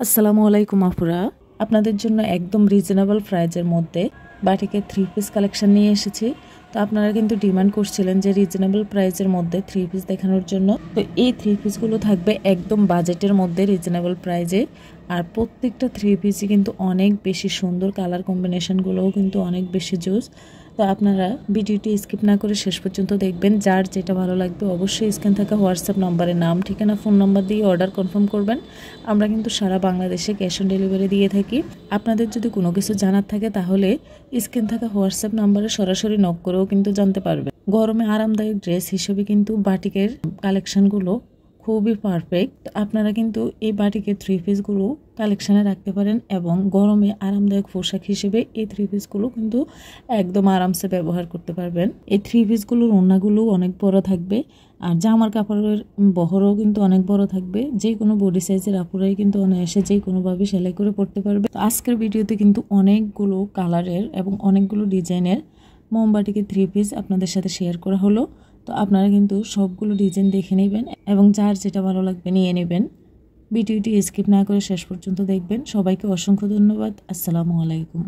আসসালামু আলাইকুম আপুরা, আপনাদের জন্য একদম রিজনেবল প্রাইজের মধ্যে বাটিকের 3 পিস কালেকশন নিয়ে এসেছি। তো আপনারা কিন্তু ডিমান্ড করছিলেন যে রিজনেবল প্রাইজের মধ্যে 3 পিস দেখানোর জন্য। তো এই 3 পিসগুলো থাকবে একদম বাজেটের মধ্যে রিজনেবল প্রাইজে। আর প্রত্যেকটা 3 পিসই কিন্তু অনেক বেশি সুন্দর, কালার কম্বিনেশনগুলোও কিন্তু অনেক বেশি জোস। তো আপনারা ভিডিওটি স্কিপ না করে শেষ পর্যন্ত দেখবেন। যার যেটা ভালো লাগবে অবশ্যই স্ক্রিন থাকা হোয়াটসঅ্যাপ নম্বরে নাম, ঠিকানা, ফোন নাম্বার দিয়ে অর্ডার কনফার্ম করবেন। আমরা কিন্তু সারা বাংলাদেশে ক্যাশ অন ডেলিভারি দিয়ে থাকি। আপনাদের যদি কোনো কিছু জানার থাকে তাহলে স্ক্রিন থাকা হোয়াটসঅ্যাপ নাম্বারে সরাসরি নক করেও কিন্তু জানতে পারবেন। গরমে আরামদায়ক ড্রেস হিসেবে কিন্তু বাটিকের কালেকশনগুলো খুবই পারফেক্ট। আপনারা কিন্তু এই বাটিকের 3 পিসগুলো কালেকশানে রাখতে পারেন এবং গরমে আরামদায়ক পোশাক হিসেবে এই 3 পিসগুলো কিন্তু একদম আরামসে ব্যবহার করতে পারবেন। এই 3 পিসগুলোর ওড়নাগুলো অনেক বড় থাকবে আর জামার কাপড়ের বহরও কিন্তু অনেক বড় থাকবে। যে কোনো বডি সাইজের আপুরাই কিন্তু অনায়াসে যে কোনোভাবে সেলাই করে পড়তে পারবে। তো আজকের ভিডিওতে কিন্তু অনেকগুলো কালারের এবং অনেকগুলো ডিজাইনের মোমবাটিকের 3 পিস আপনাদের সাথে শেয়ার করা হলো। তো আপনারা কিন্তু সবগুলো ডিজাইন দেখে নেবেন এবং যার যেটা ভালো লাগবে নিয়ে নেবেন। ভিডিওটি স্কিপ না করে শেষ পর্যন্ত দেখবেন। সবাইকে অসংখ্য ধন্যবাদ। আসসালামু আলাইকুম।